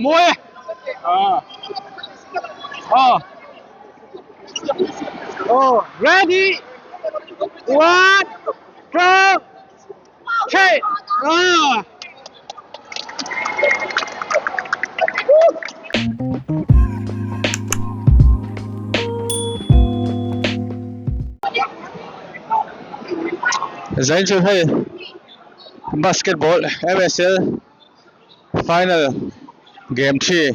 muối ready one two three Zain chu hai basketball MSL final game 3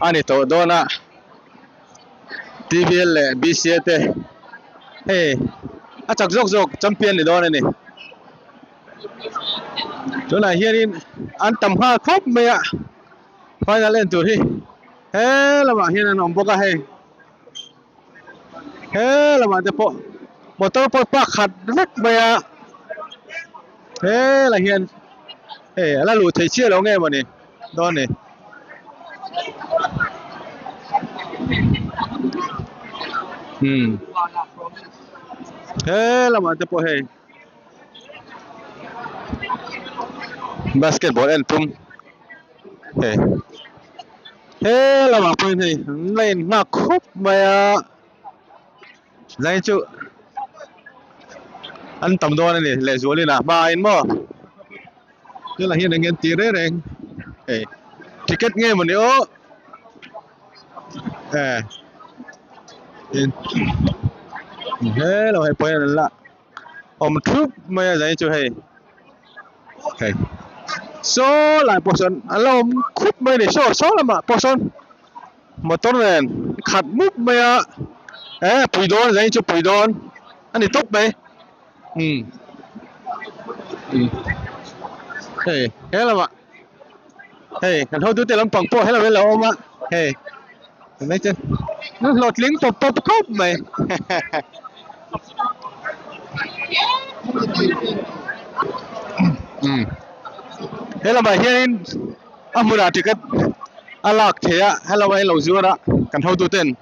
ani to dona TVL le BCA te hey achak jok jok champion ni dona ni chona hianin an tam ha khop me a final en tur hi he lama hian an om boka he lama te po motor po pa khat vek me a he la hian ala lu thei chia lo nge mani don ni lama te po he basketball en tum lama po ni len na khop me a Zain chu an tam don ni le zuali na ba in mo cái là hiện ngân tiền đấy này ticket nghe mà nếu thế là hay quay là chút mấy giấy chưa hay số lại portion alo khúc mấy để số là mà portion một tuần này khát mút mấy bùi đòn giấy chưa bùi đòn anh ấy tốt mấy thế là mà cần thôi tôi tiền làm bằng po hay là bên lâu mà thấy chưa nó lột lính pop cốc mày thế là bài hiên mua đạt thì cái alak thế à hay là bài lâu dưa đó cần thôi tôi tiền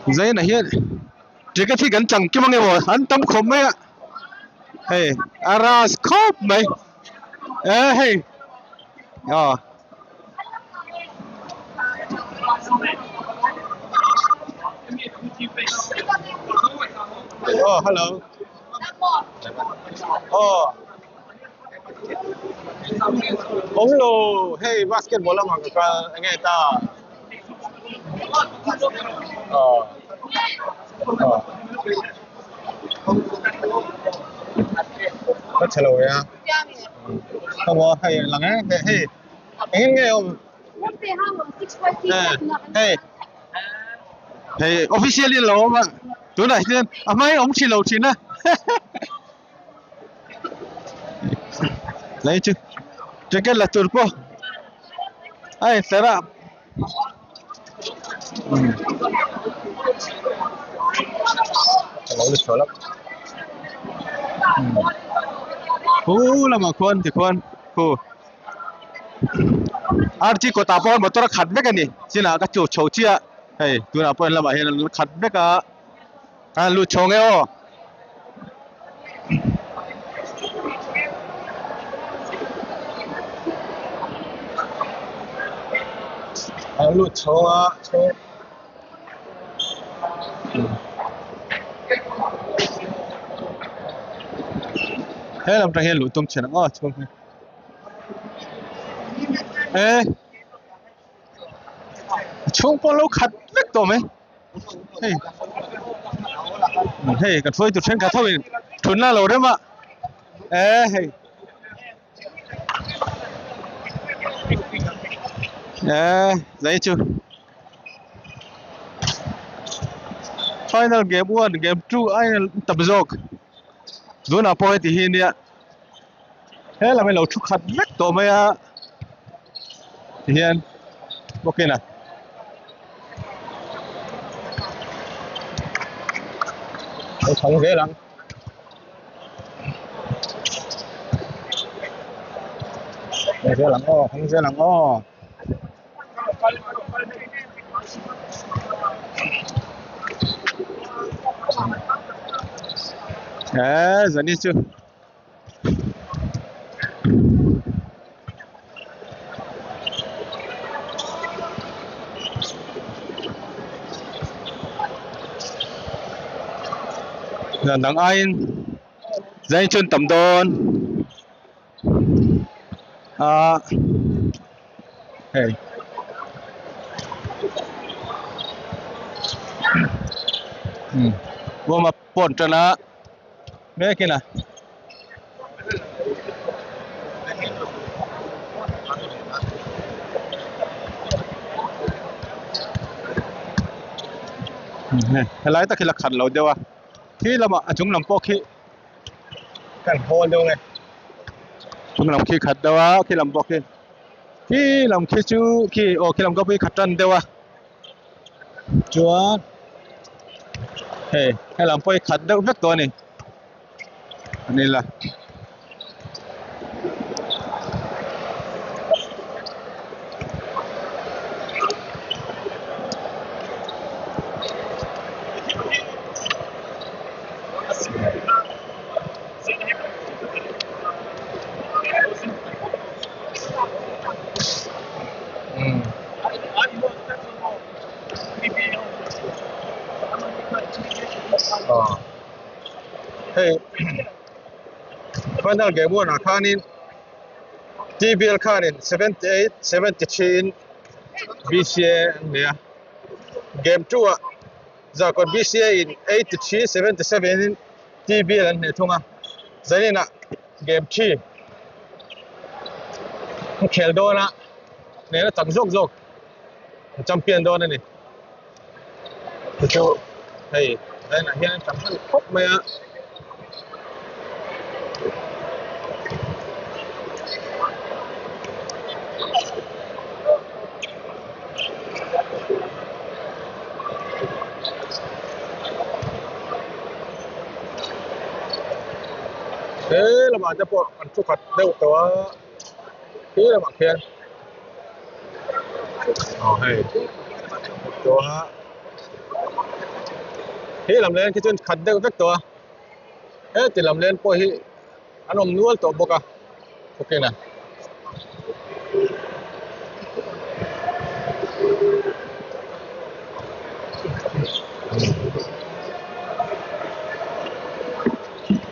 giấy này hiên chỉ cái thì cần chẳng cái bằng người hắn tâm khom mấy ạ aras khop mày hello hello hey basketball mà cái anh nghe ta rất hello ya không có hay là nghe nghe không officially lâu mà tối nay tiên mấy ông chỉ lâu chín á lấy chứ jacket là turbo ai sẽ ra lâu được số lắm là mà con thì con archi ko ta pon motor khat be kani sina ka chu chho chia tu na pon la ma hen khat be ka lu chong e lu chong a chong làm ra hiện lũ tôm chén chong chung po lâu khát vết tôm ấy cái phơi tụt trên cả thôi thuần là lâu đấy mà đấy chưa final game 1 game 2 ai tập dog rồi nào po thì hiện đi thế là mình lâu chút khát vết tôm ấy hiện ok nè không dễ lắm không dễ lắm không dễ lắm dẫn đi chưa Là đằng ai dây chân tầm đôn à hey vô mà bổn cho nó mấy cái này lái ta khi là khẩn lâu đâu à khi là mà chúng làm po khi khẩn hôn đâu nghe chúng làm khi khẩn đâu à khi làm po khi làm khi chú khi khi làm có bị khẩn trần đâu à chúa hey hay làm po khẩn đâu rất to này anh là hey final game one kanin TBL kanin 78 73 BCAเนี่ย game 2 giờ còn BCA in 83 77 TBL này thung à giờ này nè game 3 खेल đô nè này nó tăng dốc dốc champion đô này chú hey đây là hiện tăng khốc mày á thế là mà cho bộ ăn chúc hạt đâu có thế là bằng khen hay đó thế làm lên cái chân khát đâu rất to thế thì làm lên coi anh ông nuôi tổ bốc à ok nè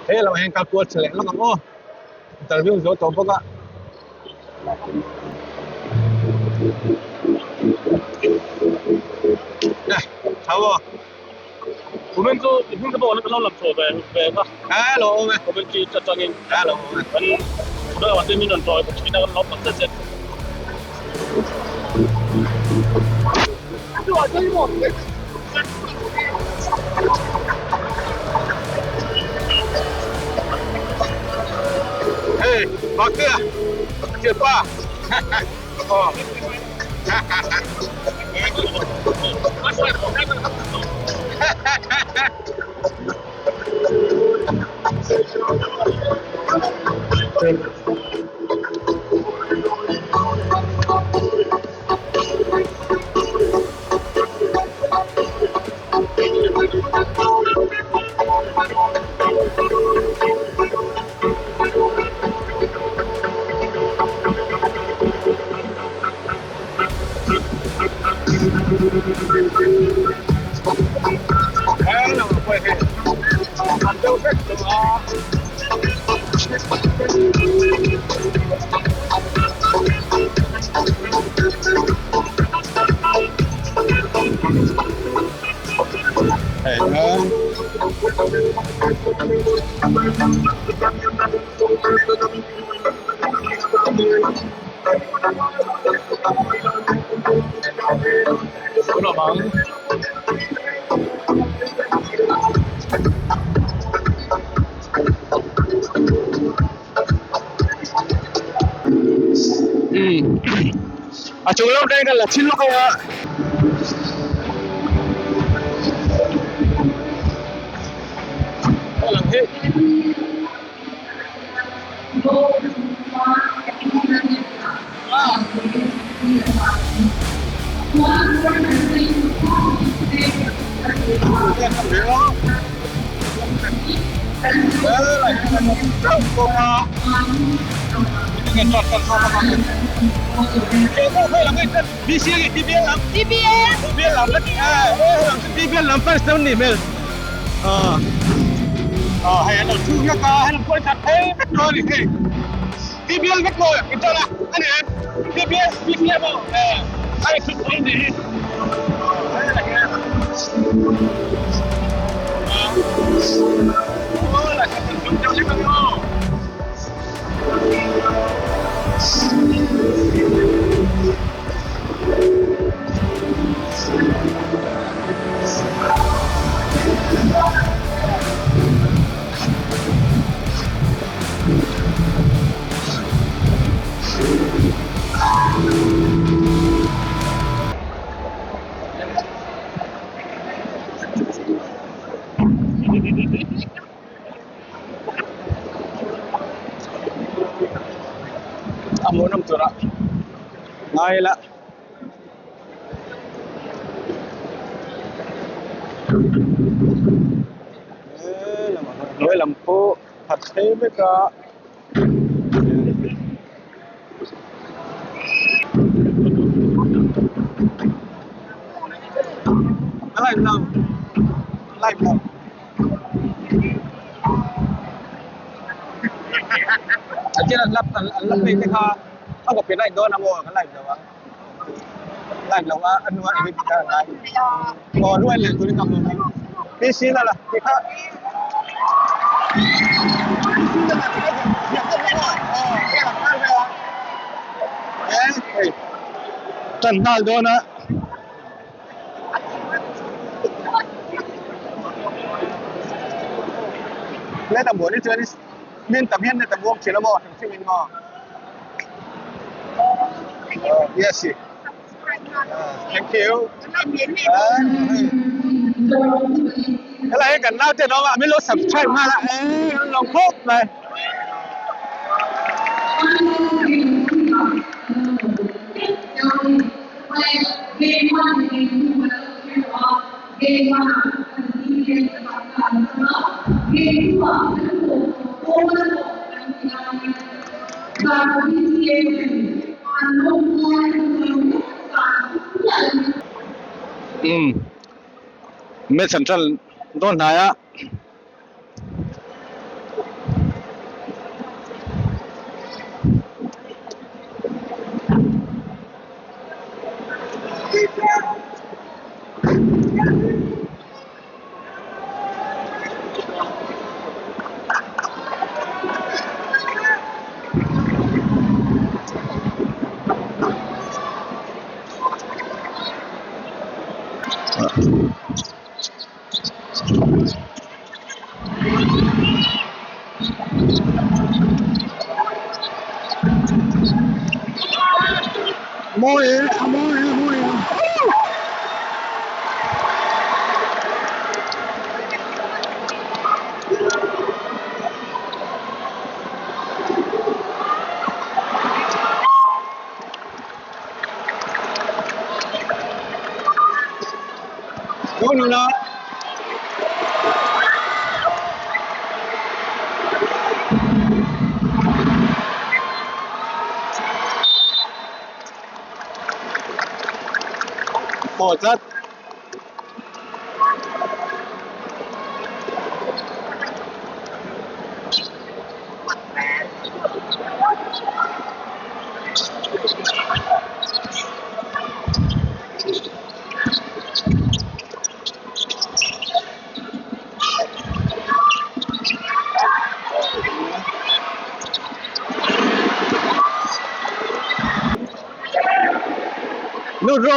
thế là anh cặp tuột select lắm ô interview rồi tổ bốc à này sao rồi 我们这把那个老人做呗吧。hello 我们去这张印。hello 我们往这边人做，去那个老板这些。hey bác kia kia ba oh hello quay hết ăn đâu hết rồi hey nó bắn chúng lâu đây là chín lúc ạ làm hết Ngân toàn con sao mà cái không phải là cái BCA làm đất làm BCA làm first down nỉ mel hay là thu nhất hay là quay chặt thế mất rồi thì TBS mất rồi cái cho là anh này TBS BCM ai chụp cái gì hay là cái là cái chụp cho cái con amo nam tura ngay là nói làm phố thật thế với cả lại làm anh chỉ là lắp lên cái kho không có biến này đôi nam cái lạnh rồi lạnh làว่าอันนู้นอีกการอะไรพอด้วยเลยตัวนี้ทำเลยพี่ซีนั่นแหละพี่ข้าพี่ซีนั่นแหละพี่อยากจะไม่ได้แค่หลังบ้านไปละจันทร์โดนนะเล่นตะบัวนี่เจอนี่เล่นตะเพี้ยนในตะบวกเชลบอถึงที่มินมอyes thank you อะไรกันเล่าเจ้าน้องอ่ะไม่รู้สับใช่มาละลองพบเลย Mid Central don't hire. More. No. Oh, that. No,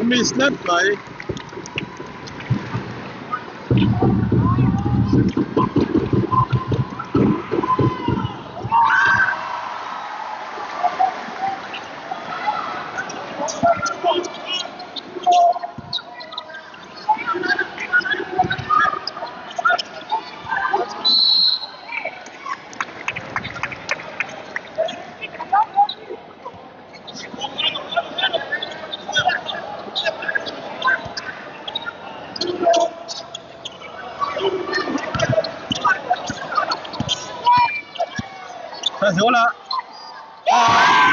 miss that guy. 走了。哎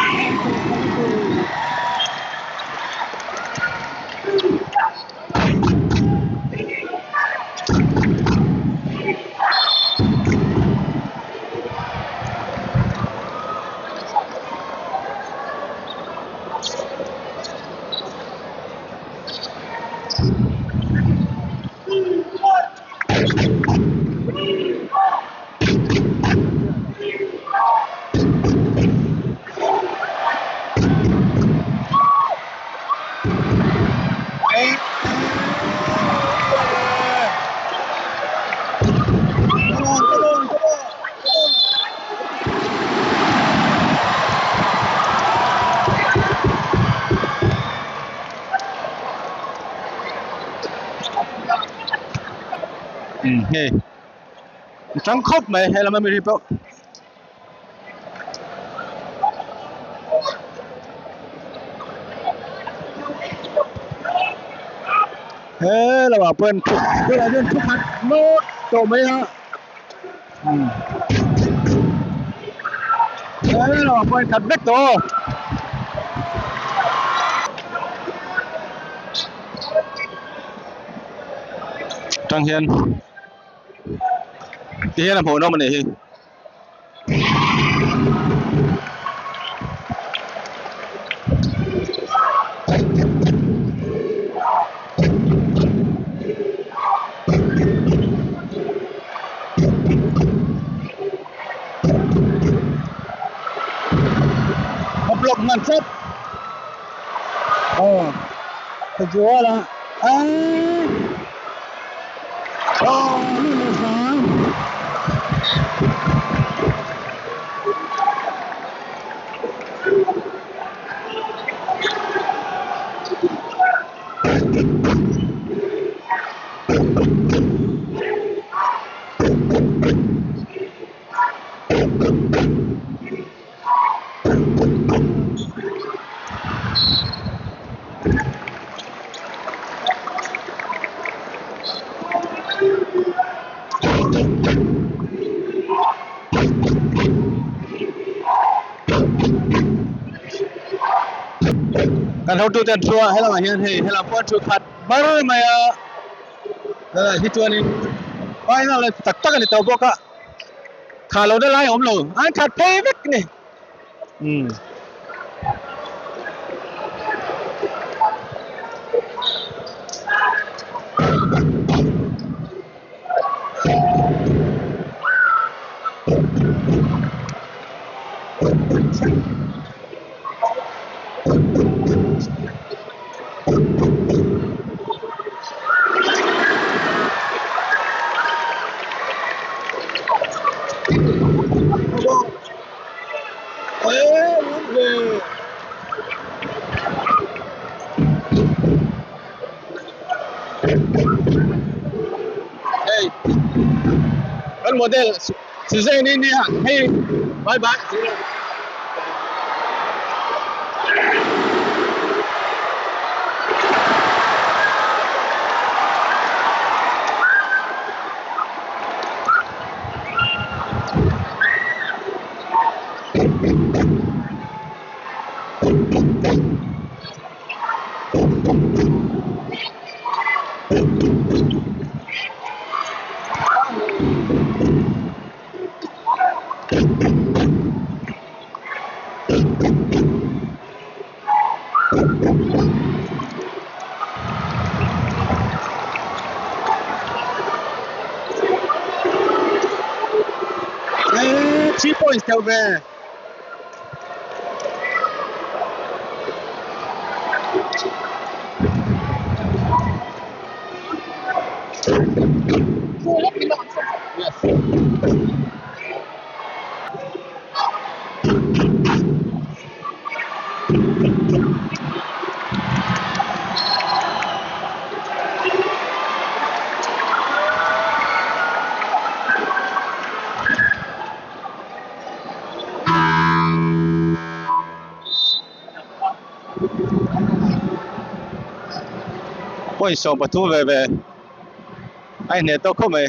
，Hey, chẳng khóc mày hay là mày đi bao? Thế là bảo bên đây là bên chúc hạt nốt tổ mấy hả? Thế là bảo bên thật biết tổ. Trang Hiền. Thì Hiền làm hồ đâu mà này. Hấp lộc ngàn sấp. Thật chúa là. Luôn là sáng. Kan hau tu ten chua hay là mà hiền thì hay là quan chua khát bao mày đây là cái chua này ai nào là tắc tắc cái tàu bốc á khá lâu đã lái ốm lâu anh khát phê vết này Con model sử dụng đi đi hẳn hay bye bye Three points theo về. Yes. Point số bật thu về anh này tôi không mày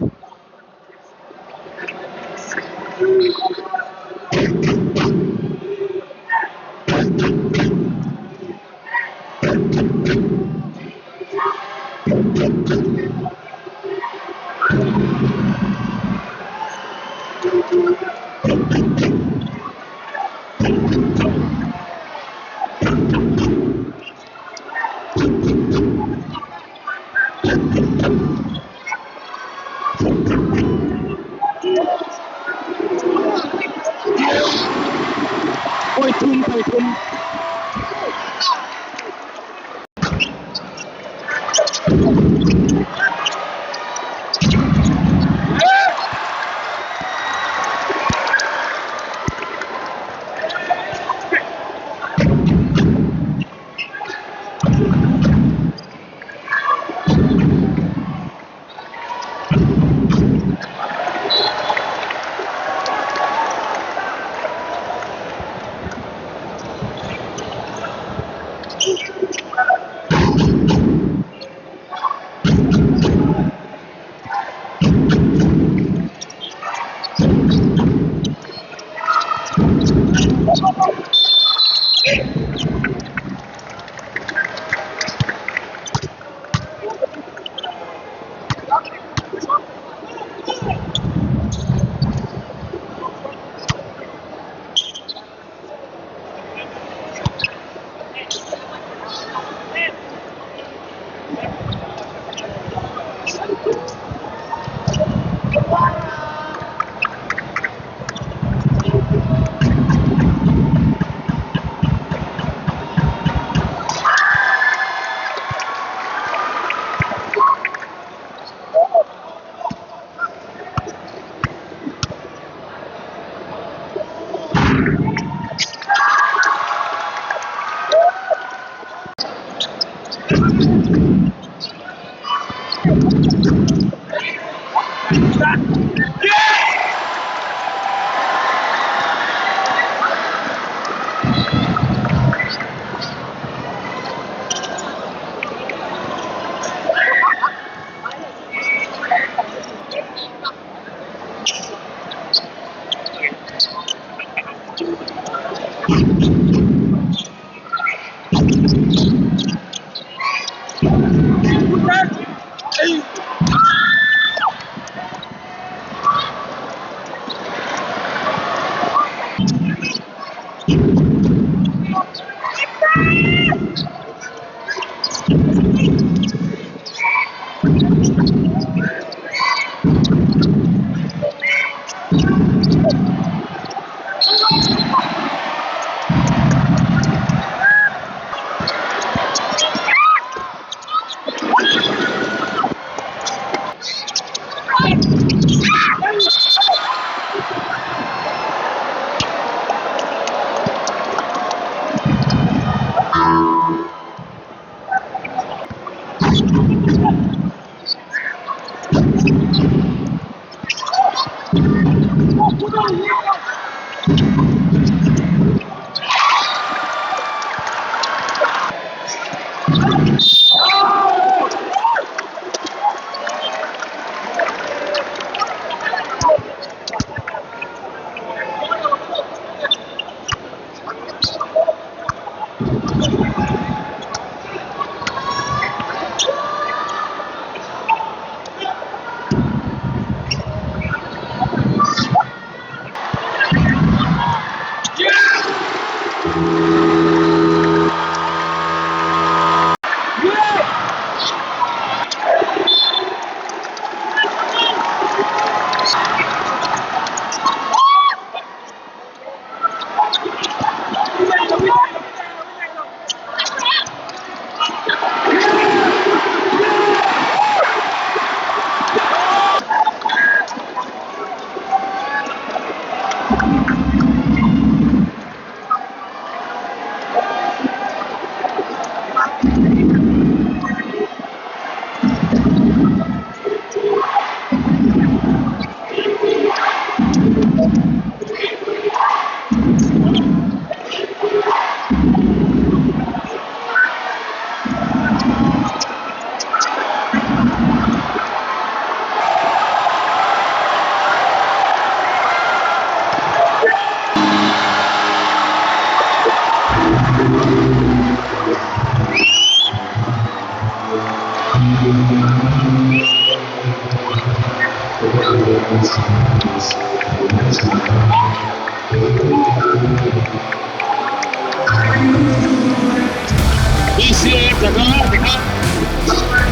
BCF จากนั้นนะครับ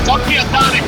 จ็อกเกียร์ตาเนี่ย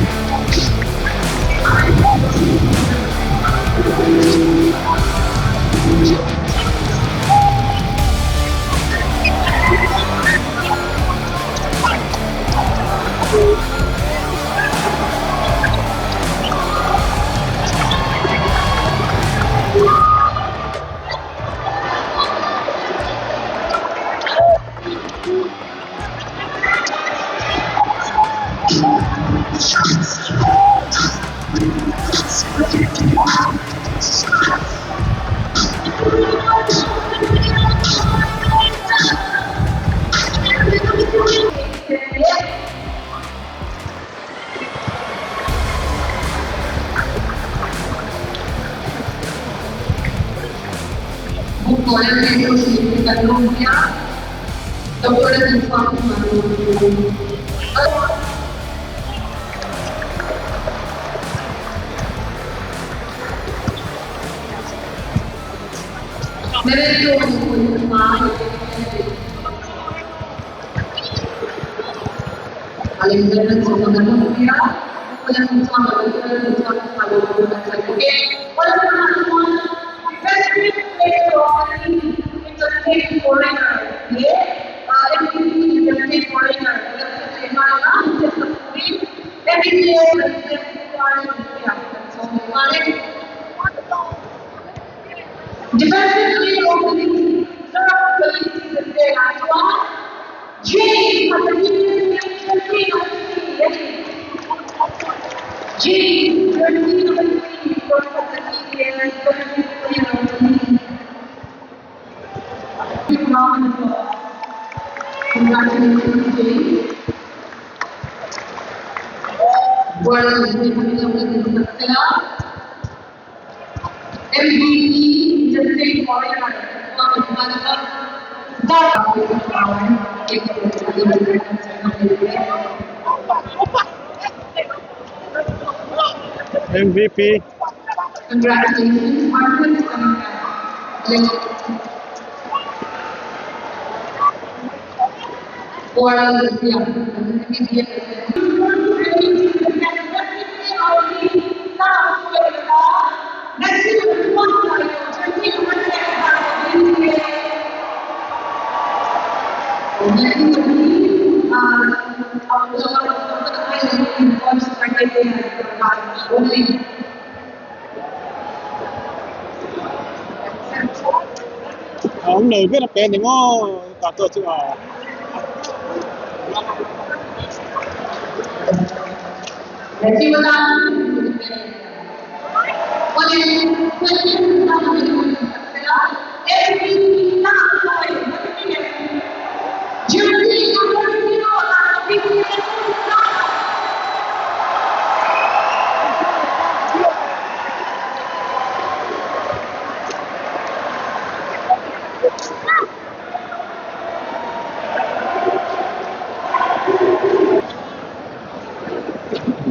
Bukolen itu signifikan rupiah, kemudian informasi mereka mengenai paling dengan sebuah rupiah, kemudian informasi defensively opening, serve police is there as well. Jay, Congratulations, Jay. World MVP Justin Warrior MVP. Congratulations, Marcus. Only Ông này biết là bé thì ngó cả tôi chứ à. let's see what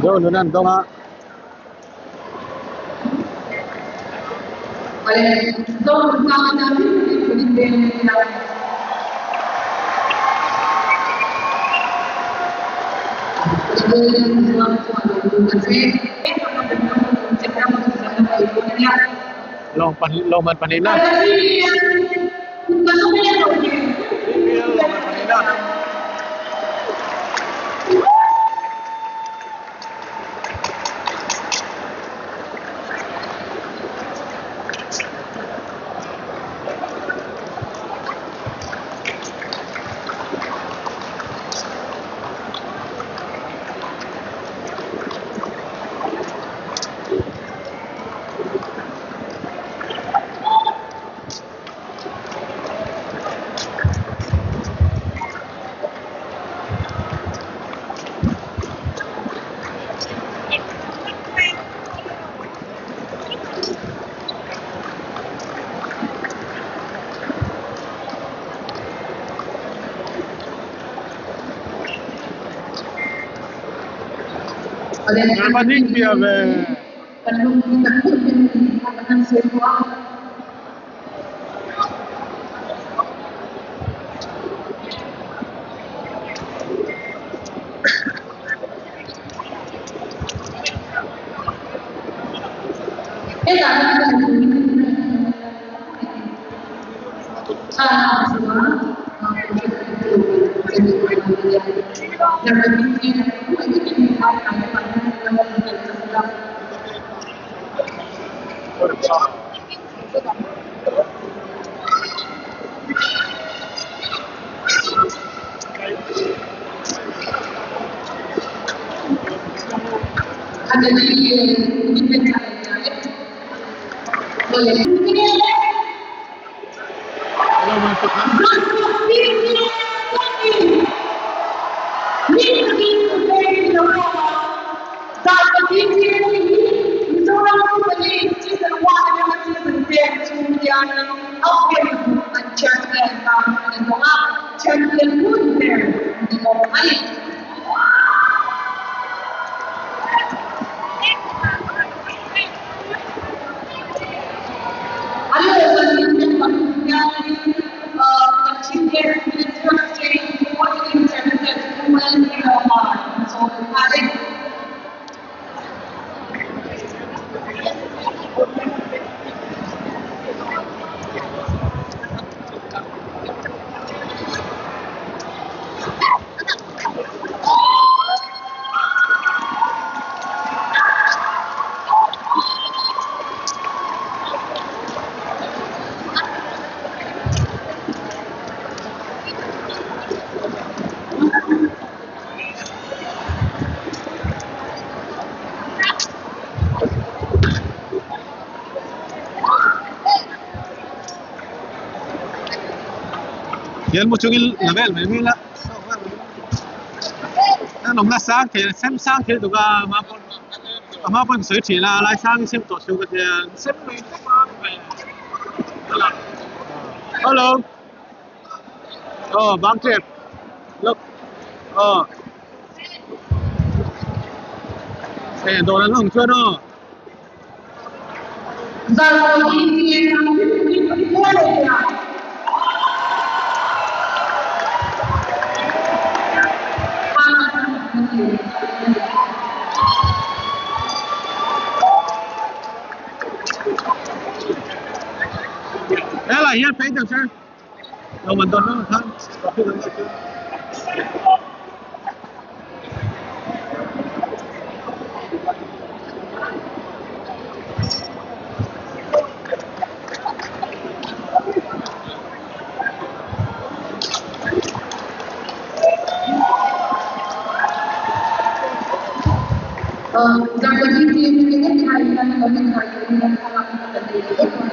Đâu nữa nè, đâu hả? Lòng mình panin na. Panin dia về. Champion Woodbury, Yan mo chungil level mai mi la na nom la sang ke sem sang ke tu ga ma pon sui thi la lai sang sem to su ga de sem mai hello oh bang trip look oh đồ là nó chưa đâu Giờ thì mua được nào? thế là hiện thấy được chưa đồ mình tuần nó thân Giờ thì những cái này là mình phải làm để tốt hơn.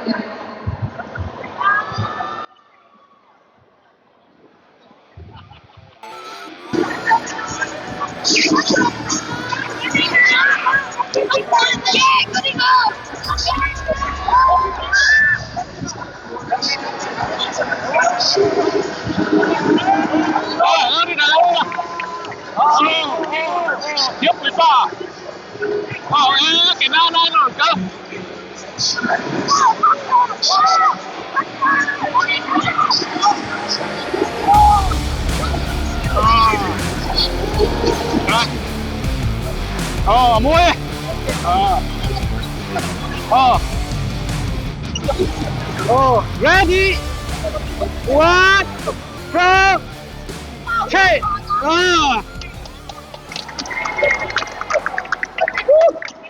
đi nào tiếp với ba cái nào đây rồi cơ mua đi ready one two three